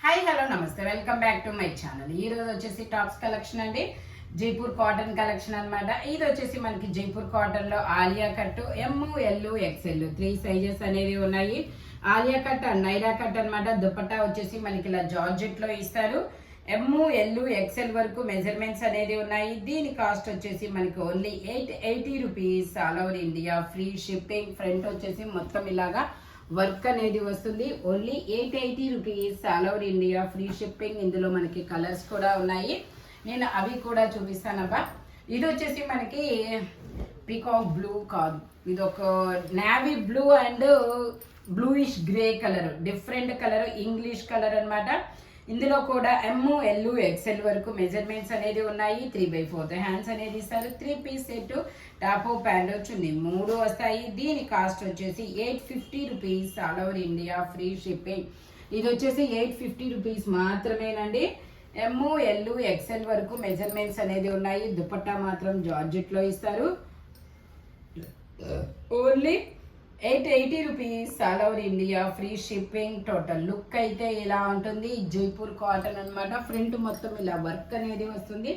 Hi hello నమస్తే, welcome back to my channel. ఈ రోజు వచ్చేసి టాప్స్ కలెక్షన్ అండి, జైపూర్ కాటన్ కలెక్షన్ అన్నమాట. ఇది వచ్చేసి మనకి జైపూర్ కాటన్ లో Alia cut ML XL 3 sizes అనేవి ఉన్నాయి. Alia cut and Naira cut అన్నమాట. దుపట్టా వచ్చేసి మనకి ఇలా జార్జెట్ లో ఇస్తారు. ML XL వరకు మెజర్మెంట్స్ అనేది ఉన్నాయి. దీని కాస్ట్ వచ్చేసి మనకి only 880 rupees. All over India free shipping. Front వచ్చేసి మొత్తం ఇలాగా వర్క్ అనేది వస్తుంది. Only 880 rupees. All over India free shipping. ఇందులో మనకి కలర్స్ కూడా ఉన్నాయి, నేను అవి కూడా చూపిస్తానబ్బా. ఇది వచ్చేసి మనకి పీకాక్ బ్లూ కాదు, ఇది ఒక navy blue and bluish grey colour, different colour, English colour అన్నమాట. ఇందులో కూడా ML XL వరకు మెజర్మెంట్స్ అనేది ఉన్నాయి. 3/4 హ్యాండ్స్ అనేది ఇస్తారు. 3 పీస్ సెట్, టాప్ ప్యాంట్ చున్నీ 3 వస్తాయి. దీని కాస్ట్ వచ్చేసి 850 rupees. All over India free shipping. ఇది వచ్చేసి 850 రూపీస్ మాత్రమేనండి. ML XL వరకు మెజర్మెంట్స్ అనేది ఉన్నాయి. దుపట్టా మాత్రం జార్జెట్ లో ఇస్తారు. Only 880 rupees. All over India free shipping. Total look అయితే ఇలా ఉంటుంది. జైపూర్ కాటన్ అన్నమాట. ఫ్రంట్ మొత్తం ఇలా వర్క్ అనేది వస్తుంది.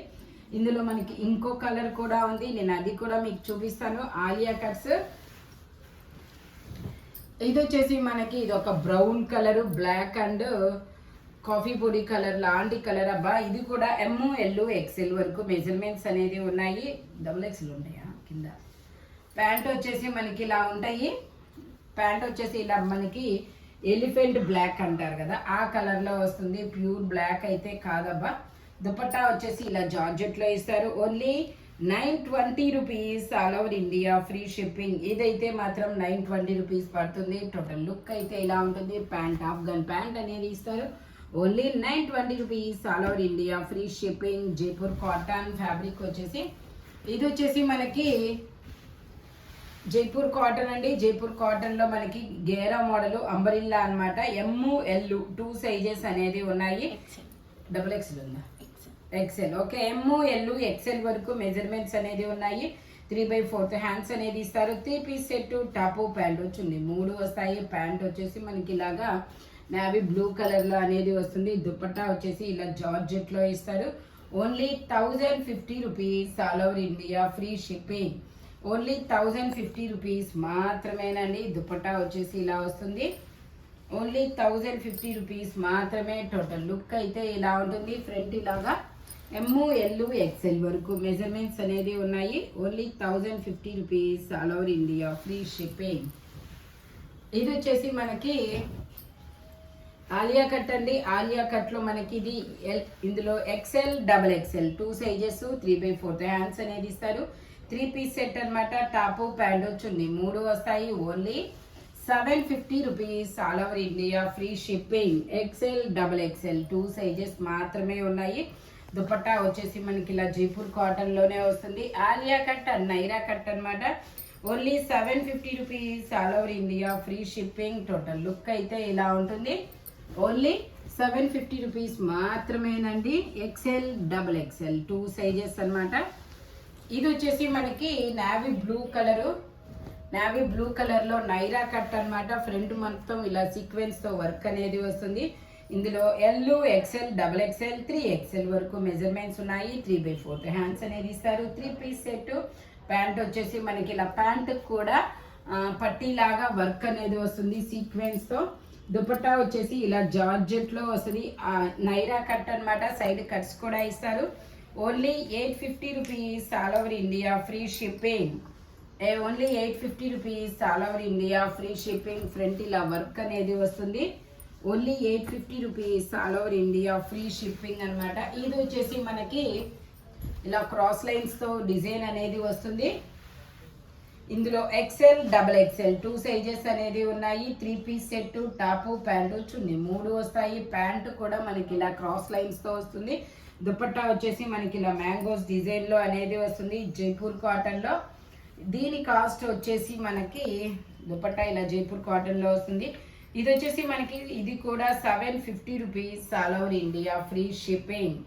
ఇందులో మనకి ఇంకో కలర్ కూడా ఉంది, నేను అది కూడా మీకు చూపిస్తాను. ఆలియా కట్స్. ఇది వచ్చేసి మనకి ఇది ఒక brown colour, black and coffee పొడి కలర్ లాంటి కలర్ అబ్బా. ఇది కూడా ML XL వరకు మెజర్మెంట్స్ అనేది ఉన్నాయి. XXL ఉన్నాయా కింద. ప్యాంట్ వచ్చేసి మనకి ఇలా ఉంటాయి. ప్యాంట్ వచ్చేసి ఇలా మనకి ఎలిఫెంట్ బ్లాక్ అంటారు కదా, ఆ కలర్ లో వస్తుంది. ప్యూర్ బ్లాక్ అయితే కాదబ్బా. దుపట్టా వచ్చేసి ఇలా జార్జెట్ లో ఇస్తారు. Only 920 rupees. All over India free shipping. ఇదైతే మాత్రం 920 రూపీస్ పడుతుంది. టోటల్ లుక్ అయితే ఇలా ఉంటుంది. ప్యాంట్ ఆఫ్ఘన్ ప్యాంట్ అనేది ఇస్తారు. Only 920 rupees. All over India free shipping. Jaipur cotton fabric వచ్చేసి ఇది వచ్చేసి మనకి జైపూర్ కాటన్ అండి. జైపూర్ కాటన్ లో మనకి గేరా మోడల్ అంబరిల్లా అన్నమాట. ML 2 సైజెస్ అనేది ఉన్నాయి. XXL ఉందా? XL. ఓకే, ML XL వరకు మెజర్మెంట్స్ అనేది ఉన్నాయి. 3/4 హ్యాండ్స్ అనేది ఇస్తారు. 3 పీస్ సెట్, టాప్ ప్యాంట్ చున్నీ 3 వస్తాయి. ప్యాంట్ వచ్చేసి మనకి ఇలాగా నేవీ బ్లూ కలర్ లో అనేది వస్తుంది. దుపట్టా వచ్చేసి ఇలా జార్జెట్ లో ఇస్తారు. Only 1050 rupees. All over India free shipping. Only 1050 rupees మాత్రమేనండి. దుపట్టా వచ్చేసి ఇలా వస్తుంది. ఓన్లీ 1050 రూపీస్ మాత్రమే. టోటల్ లుక్ అయితే ఇలా ఉంటుంది. ఫ్రంట్ ఇలాగా ML XL వరకు మెజర్మెంట్స్ అనేది ఉన్నాయి. Only 1050 rupees. All over India free shipping. ఇది వచ్చేసి మనకి ఆలియా కట్ అండి. ఆలియా కట్ లో మనకి ఇది ఇందులో XL, XXL 2 సైజెస్, 3/4 హ్యాండ్స్ అనేది ఇస్తారు. 3 పీస్ సెట్ అన్నమాట. టాప్ ప్యాంట్ చున్నీ 3 వస్తాయి. Only 750 rupees. All over India free shipping. XL, XXL 2 sizes మాత్రమే ఉన్నాయి. దుపట్టా వచ్చేసి మనకి ఇలా జైపూర్ కాటన్ లోనే వస్తుంది. Alia cut and Naira cut అన్నమాట. Only 750 rupees. All over India free shipping. Total look అయితే ఇలా ఉంటుంది. ఓన్లీ 750 రూపీస్ మాత్రమేనండి. XL, XXL 2 సైజెస్ అన్నమాట. ఇది వచ్చేసి మనకి navy blue colour. Navy blue colour లో నైరా కట్ అన్నమాట. ఫ్రంట్ మొత్తం ఇలా సీక్వెన్స్ తో వర్క్ అనేది వస్తుంది. ఇందులో L, XL, XXL 3XL వరకు మెజర్మెంట్స్ ఉన్నాయి. 3/4 హ్యాండ్స్ అనేది ఇస్తారు. 3 పీస్ సెట్. ప్యాంట్ వచ్చేసి మనకి ఇలా ప్యాంట్ కూడా పట్టీలాగా వర్క్ అనేది వస్తుంది సీక్వెన్స్ తో. దుపట్టా వచ్చేసి ఇలా జార్జెట్ లో వస్తుంది. నైరా కట్ అన్నమాట. సైడ్ కట్స్ కూడా ఇస్తారు. Only 850 rupees. All over India free shipping. Only 850 rupees. All over India free shipping. Front ఇలా వర్క్ అనేది వస్తుంది. Only 850 rupees. All over India free shipping అన్నమాట. ఇది వచ్చేసి మనకి ఇలా క్రాస్ లైన్స్ తో డిజైన్ అనేది వస్తుంది. ఇందులో XL, XXL 2 సైజెస్ అనేది ఉన్నాయి. 3 పీస్ సెట్, టాప్ ప్యాంటు చున్నీ 3 వస్తాయి. ప్యాంట్ కూడా మనకి ఇలా క్రాస్ లైన్స్ తో వస్తుంది. దుపట్టా వచ్చేసి మనకి ఇలా మ్యాంగోస్ డిజైన్ లో అనేది వస్తుంది. జైపూర్ కాటన్ లో. దీని కాస్ట్ వచ్చేసి మనకి దుపట్టా ఇలా జైపూర్ కాటన్ లో వస్తుంది. ఇది వచ్చేసి మనకి ఇది కూడా 750 rupees. All over India free shipping.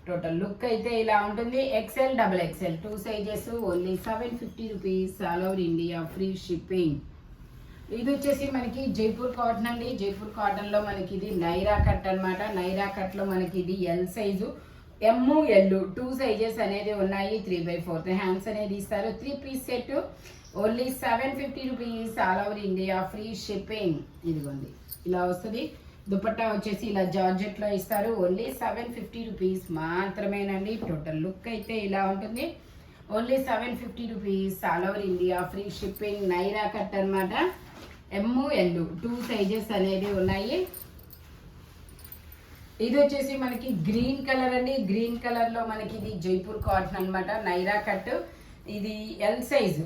Total look అయితే ఇలా ఉంటుంది. XL, XXL 2 sizes. Only 750 rupees. All over India free shipping. ఇది వచ్చేసి మనకి జైపూర్ కాటన్ అండి. జైపూర్ కాటన్లో మనకి ఇది నైరా కట్ అనమాట. నైరా కట్లో మనకి ఇది L size, M L 2 sizes అనేది ఉన్నాయి. 3/4 హ్యాండ్స్ అనేది ఇస్తారు. 3 piece set only 750 rupees, all over India free shipping. ఇదిగోండి ఇలా వస్తుంది. దుపట్టా వచ్చేసి ఇలా జార్జెట్లో ఇస్తారు. ఓన్లీ 750 రూపీస్ మాత్రమేనండి. టోటల్ లుక్ అయితే ఇలా ఉంటుంది. Only 750 rupees, all over India free shipping. Naira cut అనమాట. ఎమ్ ఎల్ 2 సైజెస్ అనేది ఉన్నాయి. ఇది వచ్చేసి మనకి గ్రీన్ కలర్ అండి. గ్రీన్ కలర్ లో మనకి ఇది జైపూర్ కాటన్ అనమాట. నైరా కట్. ఇది ఎల్ సైజు,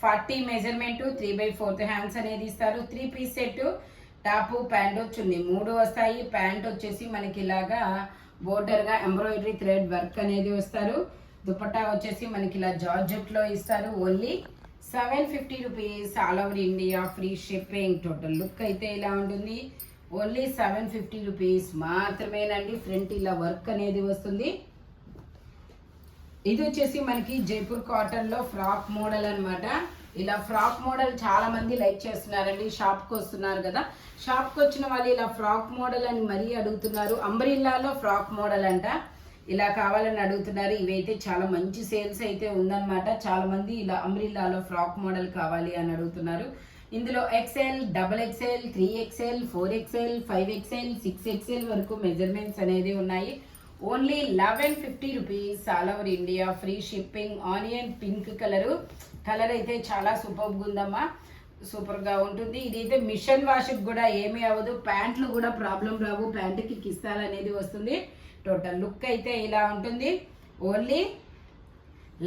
40 మెజర్మెంట్, 3/4 హ్యాండ్స్ అనేది ఇస్తారు. 3 పీస్ సెట్, టాపు ప్యాంటు చున్నీ 3 వస్తాయి. ప్యాంట్ వచ్చేసి మనకి ఇలాగా బోర్డర్ గా ఎంబ్రాయిడరీ థ్రెడ్ వర్క్ అనేది వస్తారు. దుపట్టా వచ్చేసి మనకి ఇలా జార్జెట్ లో ఇస్తారు. Only 750 rupees, all over India free shipping. Total look అయితే ఇలా ఉంటుంది. ఓన్లీ 750 రూపీస్ మాత్రమేనండి. ఫ్రంట్ ఇలా వర్క్ అనేది వస్తుంది. ఇది వచ్చేసి మనకి జైపూర్ కాటన్ లో ఫ్రాక్ మోడల్ అనమాట. ఇలా ఫ్రాక్ మోడల్ చాలా మంది లైక్ చేస్తున్నారండి. షాప్ కి వస్తున్నారు కదా, షాప్ కి వచ్చిన వాళ్ళు ఇలా ఫ్రాక్ మోడల్ అని మరీ అడుగుతున్నారు. అంబ్రిల్లాలో ఫ్రాక్ మోడల్ అంట, ఇలా కావాలని అడుగుతున్నారు. ఇవైతే చాలా మంచి సేల్స్ అయితే ఉందన్నమాట. చాలా మంది ఇలా అంబ్రిల్లాలో ఫ్రాక్ మోడల్ కావాలి అని అడుగుతున్నారు. ఇందులో XL, XXL, 3XL, 4XL, 5XL, 6XL వరకు మెజర్మెంట్స్ అనేది ఉన్నాయి. Only 1150 rupees, all over India free shipping. Onion pink colour అయితే చాలా సూపర్గా ఉందమ్మా, సూపర్గా ఉంటుంది. ఇదైతే మిషన్ వాష్కి కూడా ఏమీ అవ్వదు. ప్యాంట్లు కూడా ప్రాబ్లం రావు, ప్యాంటుకి కిస్తాలు అనేది వస్తుంది. టోటల్ లుక్ అయితే ఇలా ఉంటుంది. Only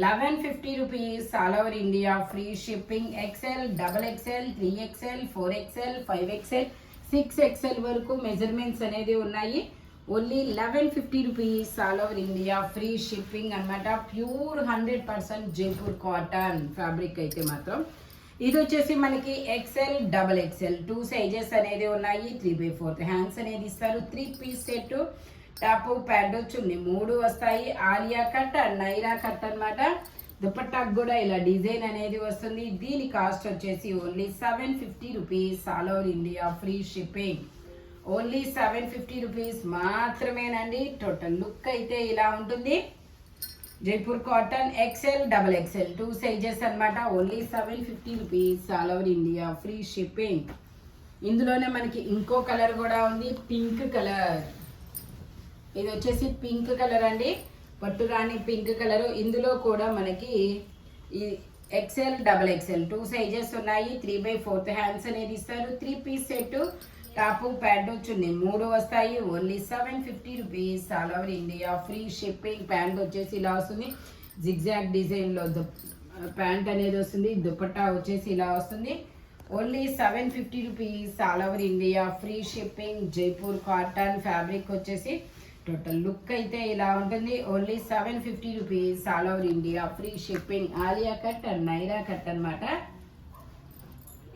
1150 rupees, all over India free shipping. XL, XXL, 3XL, 4XL, 5XL, 6XL వరకు మెజర్మెంట్స్ అనేది ఉన్నాయి. Only 1150 rupees, all over India free shipping అనమాట. ప్యూర్ 100% జైపూర్ కాటన్ ఫ్యాబ్రిక్ అయితే మాత్రం. ఇది వచ్చేసి మనకి XL, XXL 2 సైజెస్ అనేది ఉన్నాయి. 3/4 హ్యాండ్స్ అనేది ఇస్తారు. 3 పీస్ సెట్, టాపు ప్యాంటు చున్నీ 3 వస్తాయి. ఆలియా కట్, నైరా కట్ అనమాట. దుపట్టాకు కూడా ఇలా డిజైన్ అనేది వస్తుంది. దీని కాస్ట్ వచ్చేసి only 750 rupees, all over India free shipping. Only 750 rupees మాత్రమేనండి. టోటల్ లుక్ అయితే ఇలా ఉంటుంది. Jaipur cotton XL, XXL 2 sizes అనమాట. Only 750 rupees, all over India free shipping. ఇందులోనే మనకి ఇంకో కలర్ కూడా ఉంది, పింక్ కలర్. ఇది వచ్చేసి పింక్ కలర్ అండి, పట్టురాణి పింక్ కలర్. ఇందులో కూడా మనకి ఈ XL, XXL 2 సైజెస్ ఉన్నాయి. 3/4 హ్యాండ్స్ అనేది ఇస్తారు. 3 పీస్ సెట్, టాపు ప్యాంటు చున్నీ 3 వస్తాయి. Only 750 rupees, all over India free shipping. Pant వచ్చేసి ఇలా వస్తుంది, జిగ్జాగ్ డిజైన్లో ప్యాంట్ అనేది వస్తుంది. దుపట్టా వచ్చేసి ఇలా వస్తుంది. Only 750 rupees, all over India free shipping. Jaipur cotton fabric వచ్చేసి టోటల్ లుక్ అయితే ఇలా ఉంటుంది. Only 750 rupees, all over India free shipping. Alia cut and Naira cut అనమాట.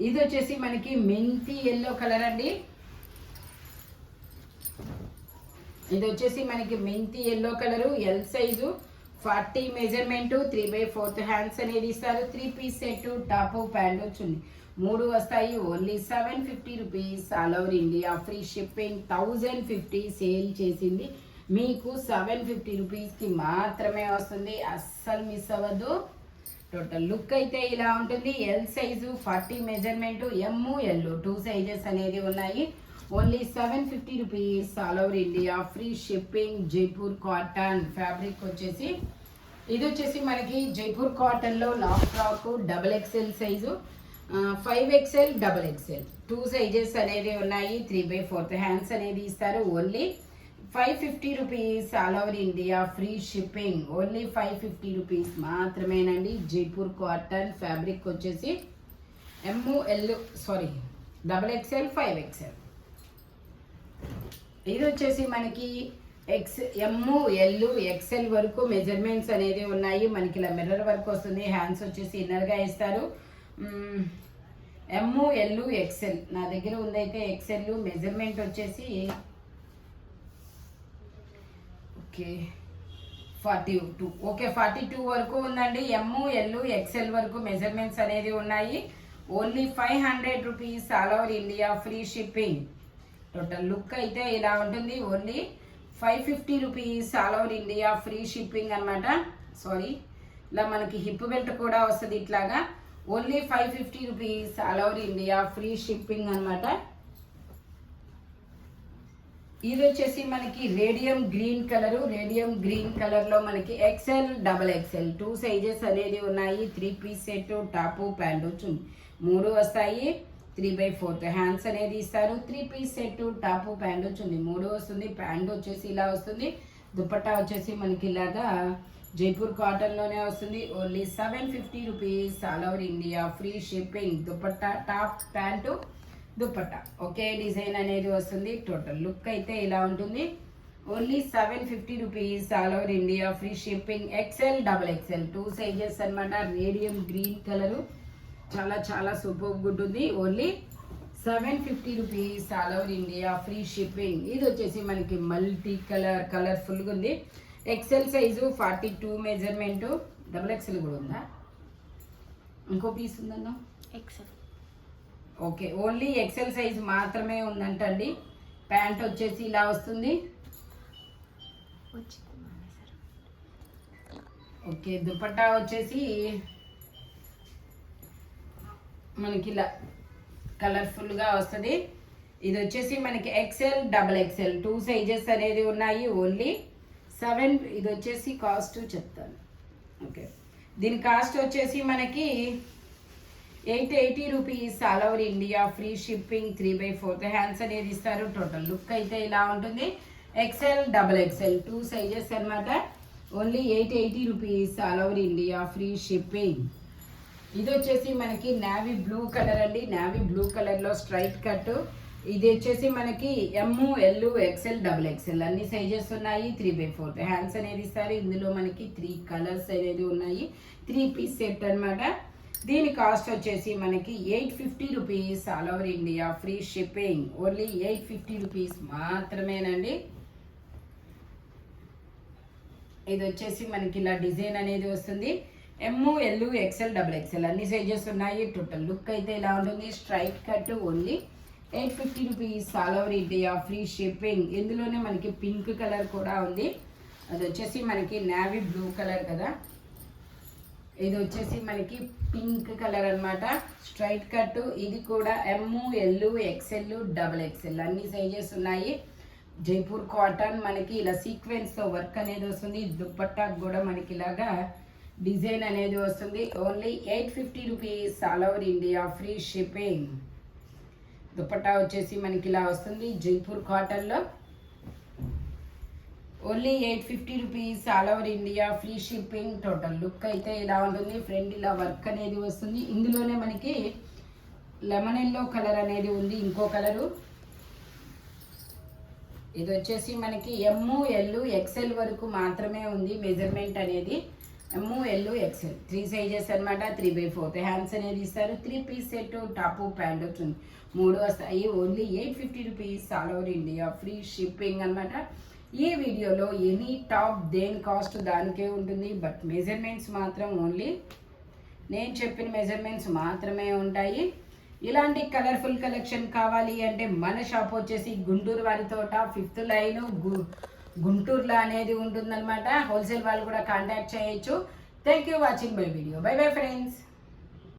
ఇది వచ్చేసి మనకి మెంతి ఎల్లో కలర్ అండి. ఇది వచ్చేసి మనకి మెంతి yellow colour, L size, 40 measurement, 3/4 hands అనేది ఇస్తారు. 3 పీస్ సెట్, టాపు ప్యాంటు చున్నీ 3 వస్తాయి. Only 750 rupees, all over India free shipping. 1050 sale చేసింది మీకు 750 రూపీస్కి మాత్రమే వస్తుంది. అస్సలు మిస్ అవ్వద్దు. టోటల్ లుక్ అయితే ఇలా ఉంటుంది. L size, 40 measurement, M L 2 sizes అనేది ఉన్నాయి. Only 750 rupees, all over India free shipping. Jaipur cotton fabric వచ్చేసి ఇది వచ్చేసి మనకి జైపూర్ కాటన్లో long frock, XXL size, 5XL, XXL 2 sizes అనేది ఉన్నాయి. 3/4 హ్యాండ్స్ అనేది ఇస్తారు. Only 550 rupees, all over India free shipping. Only 550 rupees మాత్రమేనండి. జైపూర్ కాటన్ ఫ్యాబ్రిక్ వచ్చేసి XXL, 5XL. ఇది వచ్చేసి మనకి ఎమ్ ఎల్ XL వరకు మెజర్మెంట్స్ అనేది ఉన్నాయి. మనకి ఇలా మిర్రర్ వర్క్ వస్తుంది. హ్యాండ్స్ వచ్చేసి ఇన్నర్గా ఇస్తారు. ఎమ్ ఎల్ XL నా దగ్గర ఉందైతే XL. మెజర్మెంట్ వచ్చేసి 42 వరకు ఉందండి. ఎమ్ ఎల్ XL వరకు మెజర్మెంట్స్ అనేది ఉన్నాయి. Only 500 rupees all over India free shipping. Total look అయితే ఇలా ఉంటుంది. Only 550 rupees all over India free shipping అనమాట. సారీ, ఇలా మనకి హిప్ బెల్ట్ కూడా వస్తుంది ఇట్లాగా. Only 550 rupees all over India free shipping అనమాట. ఇది వచ్చేసి మనకి radium green colour. Radium green colour లో మనకి ఎక్సెల్, డబల్ ఎక్సెల్ 2 సైజెస్ అనేది ఉన్నాయి. 3 పీస్ సెట్, టాప్ ప్యాంటు 3 వస్తాయి. 3/4 హ్యాండ్స్ అనేది ఇస్తారు. 3 పీస్ సెట్, టాప్ ప్యాంట్ వచ్చింది 3 వస్తుంది. ప్యాంట్ వచ్చేసి ఇలా వస్తుంది. దుపట్టా వచ్చేసి మనకి ఇలాగా జైపూర్ కాటన్ లోనే వస్తుంది. Only 750 rupees all over India free shipping. Dupatta, top, pant, dupatta ఒకే డిజైన్ అనేది వస్తుంది. టోటల్ లుక్ అయితే ఇలా ఉంటుంది. Only 750 rupees all over India free shipping. XL, double XL 2 sizes అనమాట. రేడియం గ్రీన్ కలరు చాలా చాలా సూపర్ ఉంటుంది. Only 750 rupees all over India free shipping. ఇది వచ్చేసి మనకి మల్టీ కలర్, కలర్ఫుల్గా ఉంది. XL size 42 measurement. Double XL కూడా ఉందా? ఇంకో పీస్ ఉందన్నా? XL. Okay, only XL size మాత్రమే ఉందంటండి. ప్యాంట్ వచ్చేసి ఇలా వస్తుంది. ఓకే, దుపట్టా వచ్చేసి మనకి ఇలా కలర్ఫుల్గా వస్తుంది. ఇది వచ్చేసి మనకి ఎక్సెల్, డబల్ ఎక్సెల్ 2 సైజెస్ అనేది ఉన్నాయి. ఓన్లీ 7. ఇది వచ్చేసి కాస్ట్ చెప్తాను. ఓకే, దీని కాస్ట్ వచ్చేసి మనకి 880 rupees all over India free shipping. 3/4 hands అనేది ఇస్తారు. టోటల్ లుక్ అయితే ఇలా ఉంటుంది. ఎక్సెల్, డబల్ ఎక్సెల్ 2 సైజెస్ అనమాట. Only 880 rupees all over India free shipping. ఇది వచ్చేసి మనకి నావీ బ్లూ కలర్ అండి. నావీ బ్లూ కలర్లో స్ట్రైట్ కట్. ఇది వచ్చేసి మనకి ML, XL, డబుల్ ఎక్సెల్ అన్ని సైజెస్ ఉన్నాయి. 3/4 హ్యాండ్స్ అనేది ఇస్తారు. ఇందులో మనకి 3 కలర్స్ అనేది ఉన్నాయి. 3 పీస్ సెట్ అనమాట. దీని కాస్ట్ వచ్చేసి మనకి 850 rupees all over India free shipping. Only 850 rupees మాత్రమేనండి. ఇది వచ్చేసి మనకి ఇలా డిజైన్ అనేది వస్తుంది. ML, XL, డబుల్ ఎక్సెల్ అన్ని సైజెస్ ఉన్నాయి. టోటల్ లుక్ అయితే ఇలా ఉంటుంది. Straight cut. Only 850 rupees all over India free shipping. ఇందులోనే మనకి పింక్ కలర్ కూడా ఉంది. అది వచ్చేసి మనకి నావీ బ్లూ కలర్ కదా. ఇది వచ్చేసి మనకి పింక్ కలర్ అనమాట. Straight cut. ఇది కూడా ML, XL, డబుల్ ఎక్సెల్ అన్ని సైజెస్ ఉన్నాయి. జైపూర్ కాటన్ మనకి ఇలా సీక్వెన్స్తో వర్క్ అనేది వస్తుంది. దుపట్టా కూడా మనకి ఇలాగా డిజైన్ అనేది వస్తుంది. Only 850 rupees all over India free shipping. Dupatta వచ్చేసి మనకి ఇలా వస్తుంది జైపూర్ కాటన్లో. Only 850 rupees all over India free shipping. Total look అయితే ఇలా ఉంటుంది. ఫ్రంట్ ఇలా వర్క్ అనేది వస్తుంది. ఇందులోనే మనకి లెమన్ ఎల్లో కలర్ అనేది ఉంది. ఇంకో కలరు. ఇది వచ్చేసి మనకి ML, XL వరకు మాత్రమే ఉంది మెజర్మెంట్ అనేది. ML, XL 3 సైజెస్ అనమాట. 3/4 హ్యాండ్స్ అనేది ఇస్తారు. 3 పీస్ సెట్, టాప్, ప్యాంట్ వచ్చింది 3 వస్తాయి. Only 850 rupees all over India free shipping అనమాట. ఈ వీడియోలో ఎనీ టాప్ దేని కాస్ట్ దానికే ఉంటుంది. బట్ మెజర్మెంట్స్ మాత్రం ఓన్లీ నేను చెప్పిన మెజర్మెంట్స్ మాత్రమే ఉంటాయి. ఇలాంటి కలర్ఫుల్ కలెక్షన్ కావాలి అంటే మన షాప్ వచ్చేసి గుంటూరు వారి తోట 5th లైన్ గుంటూరులో అనేది ఉంటుందన్నమాట. హోల్సేల్ వాళ్ళు కూడా కాంటాక్ట్ చేయొచ్చు. Thank you watching my video. By bye friends.